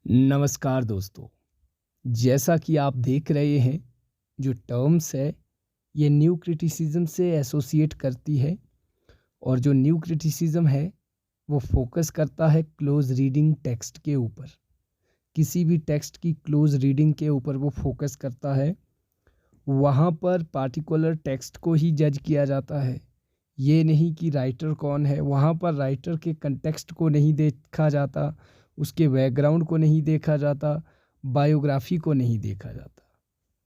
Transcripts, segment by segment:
नमस्कार दोस्तों। जैसा कि आप देख रहे हैं, जो टर्म्स है ये न्यू क्रिटिसिज्म से एसोसिएट करती है। और जो न्यू क्रिटिसिज्म है वो फोकस करता है क्लोज रीडिंग टेक्स्ट के ऊपर। किसी भी टेक्स्ट की क्लोज रीडिंग के ऊपर वो फोकस करता है। वहाँ पर पार्टिकुलर टेक्स्ट को ही जज किया जाता है, ये नहीं कि राइटर कौन है। वहाँ पर राइटर के कंटेक्स्ट को नहीं देखा जाता, उसके बैकग्राउंड को नहीं देखा जाता, बायोग्राफी को नहीं देखा जाता।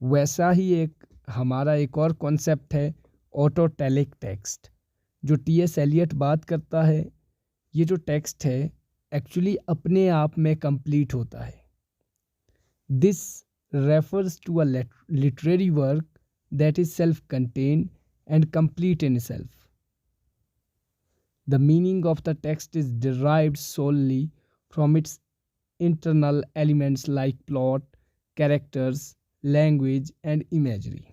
वैसा ही एक हमारा एक और कॉन्सेप्ट है ऑटोटेलिक टेक्स्ट, जो टी एस एलियट बात करता है। ये जो टेक्स्ट है एक्चुअली अपने आप में कंप्लीट होता है। This refers to a literary work that is self-contained and complete in itself. The meaning of the text is derived solely from its internal elements like plot, characters, language, and imagery.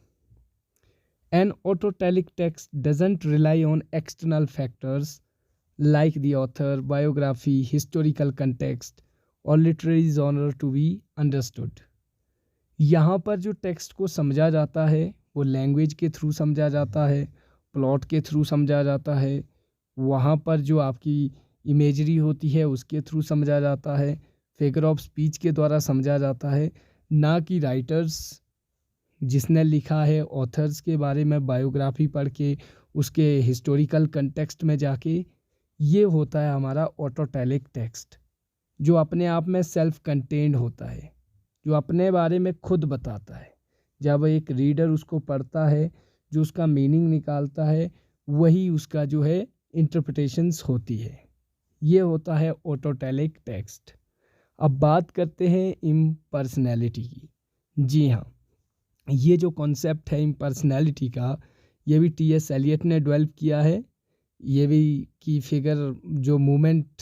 An autotelic text doesn't rely on external factors like the author, biography, historical context, or literary genre to be understood. यहाँ पर जो text को समझा जाता है वो language के through समझा जाता है, प्लॉट के थ्रू समझा जाता है, वहाँ पर जो आपकी इमेजरी होती है उसके थ्रू समझा जाता है, फिगर ऑफ स्पीच के द्वारा समझा जाता है। ना कि राइटर्स जिसने लिखा है ऑथर्स के बारे में बायोग्राफी पढ़ के उसके हिस्टोरिकल कंटेक्स्ट में जाके। ये होता है हमारा ऑटोटेलिक टेक्स्ट, जो अपने आप में सेल्फ कंटेन्ड होता है, जो अपने बारे में खुद बताता है। जब एक रीडर उसको पढ़ता है, जो उसका मीनिंग निकालता है, वही उसका जो है इंटरप्रिटेशंस होती है। ये होता है ऑटोटेलिक टेक्स्ट। अब बात करते हैं इम्पर्सनैलिटी की। जी हाँ, ये जो कॉन्सेप्ट है इम्पर्सनैलिटी का, ये भी टी एस एलियट ने डेवलप किया है। ये भी की फिगर जो मूवमेंट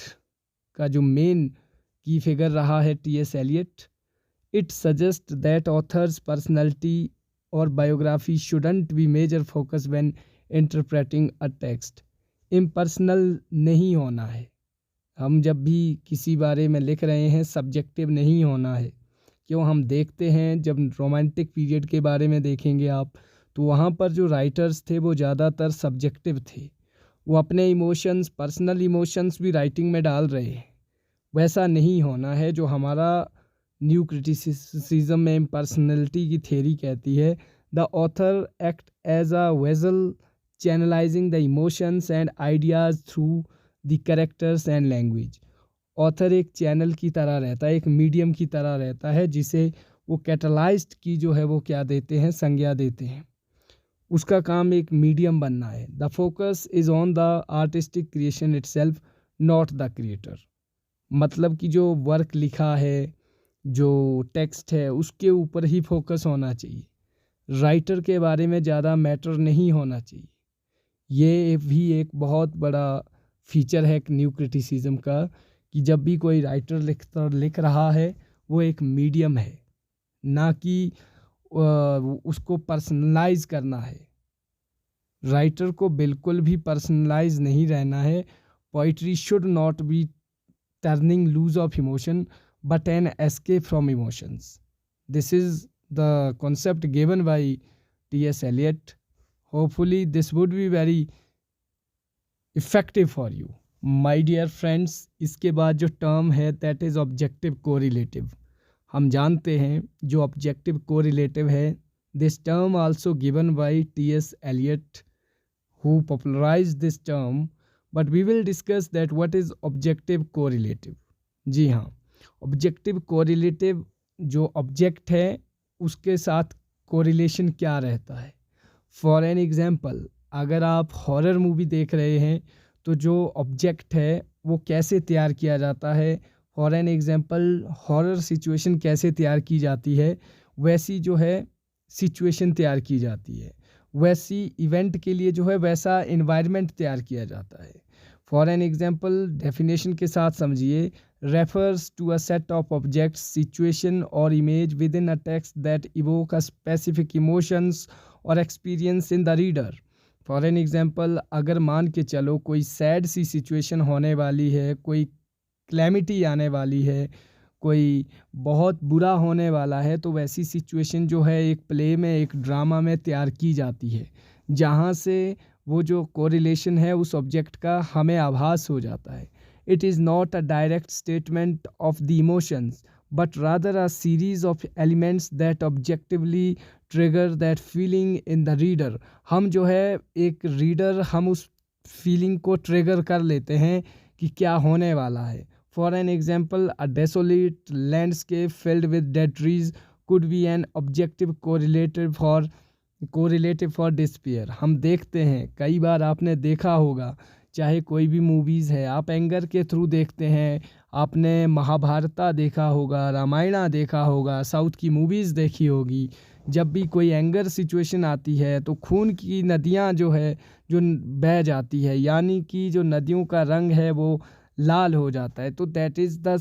का जो मेन की फिगर रहा है T S Eliot. It suggests that author's personality or biography shouldn't be major focus when interpreting a text. Impersonal नहीं होना है। हम जब भी किसी बारे में लिख रहे हैं सब्जेक्टिव नहीं होना है। क्यों, हम देखते हैं जब रोमांटिक पीरियड के बारे में देखेंगे आप, तो वहाँ पर जो राइटर्स थे वो ज़्यादातर सब्जेक्टिव थे। वो अपने इमोशंस, पर्सनल इमोशंस भी राइटिंग में डाल रहे हैं। वैसा नहीं होना है। जो हमारा न्यू क्रिटिसिज्म में इम्पर्सनैलिटी की थ्योरी कहती है, the author act as a vessel channelizing the emotions and ideas through the characters and language. Author एक चैनल की तरह रहता है, एक मीडियम की तरह रहता है, जिसे वो कैटलाइज्ड की जो है वो क्या देते हैं, संज्ञा देते हैं। उसका काम एक मीडियम बनना है। The focus is on the artistic creation itself, not the creator. मतलब कि जो वर्क लिखा है, जो टेक्स्ट है, उसके ऊपर ही फोकस होना चाहिए। राइटर के बारे में ज़्यादा मैटर नहीं होना चाहिए। ये भी एक बहुत बड़ा फीचर है न्यू क्रिटिसिज्म का, कि जब भी कोई राइटर लिख रहा है वो एक मीडियम है, ना कि उसको पर्सनलाइज करना है। राइटर को बिल्कुल भी पर्सनलाइज नहीं रहना है। Poetry should not be turning loose of emotion but an escape from emotions. This is the concept given by T.S. Eliot. Hopefully this would be very effective for you. My dear friends, इसके बाद जो term है that is objective correlative. हम जानते हैं जो objective correlative है, this term also given by T.S. Eliot, who popularized this term, but we will discuss that what is objective correlative. जी हाँ, ऑब्जेक्टिव कोरिलेटिव जो ऑब्जेक्ट है उसके साथ कोरिलेशन क्या रहता है। फॉर एन एग्जांपल, अगर आप हॉरर मूवी देख रहे हैं तो जो ऑब्जेक्ट है वो कैसे तैयार किया जाता है, for an example horror situation कैसे तैयार की जाती है, वैसी जो है सिचुएशन तैयार की जाती है, वैसी इवेंट के लिए जो है वैसा इन्वायरमेंट तैयार किया जाता है। फॉर एन एग्जांपल डेफिनेशन के साथ समझिए, refers to a set of objects, situation or image within a text that evoke a specific emotions or experience in the reader. For an example, अगर मान के चलो कोई सैड सी सिचुएशन होने वाली है, कोई क्लैमिटी आने वाली है, कोई बहुत बुरा होने वाला है तो वैसी सिचुएशन जो है एक प्ले में, एक ड्रामा में तैयार की जाती है, जहाँ से वो जो कोरिलेशन है उस ऑब्जेक्ट का हमें आभास हो जाता है। It is not a direct statement of the emotions but rather a series of elements that objectively trigger that feeling in the reader. हम जो है एक रीडर, हम उस फीलिंग को ट्रिगर कर लेते हैं कि क्या होने वाला है। For an example, a desolate landscape filled with dead trees could be an objective correlative for despair. हम देखते हैं, कई बार आपने देखा होगा, चाहे कोई भी मूवीज़ है, आप एंगर के थ्रू देखते हैं। आपने महाभारता देखा होगा, रामायणा देखा होगा, साउथ की मूवीज़ देखी होगी। जब भी कोई एंगर सिचुएशन आती है तो खून की नदियाँ जो है जो बह जाती है, यानी कि जो नदियों का रंग है वो लाल हो जाता है। तो that is the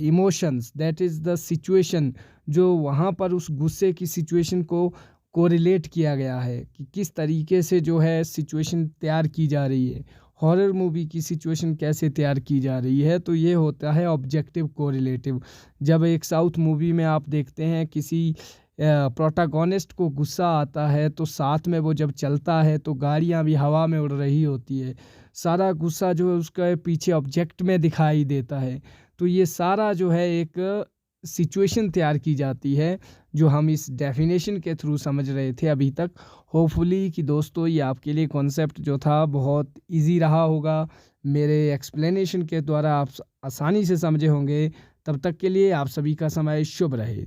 emotions, that is the situation, जो वहाँ पर उस गुस्से की सिचुएशन को कोरिलेट किया गया है कि किस तरीके से जो है सिचुएशन तैयार की जा रही है, हॉरर मूवी की सिचुएशन कैसे तैयार की जा रही है। तो ये होता है ऑब्जेक्टिव कोरिलेटिव। जब एक साउथ मूवी में आप देखते हैं किसी प्रोटागोनिस्ट को गुस्सा आता है तो साथ में वो जब चलता है तो गाड़ियाँ भी हवा में उड़ रही होती है, सारा गुस्सा जो है उसके पीछे ऑब्जेक्ट में दिखाई देता है। तो ये सारा जो है एक सिचुएशन तैयार की जाती है, जो हम इस डेफिनेशन के थ्रू समझ रहे थे अभी तक। होपफुली कि दोस्तों ये आपके लिए कॉन्सेप्ट जो था बहुत इजी रहा होगा, मेरे एक्सप्लेनेशन के द्वारा आप आसानी से समझे होंगे। तब तक के लिए आप सभी का समय शुभ रहे।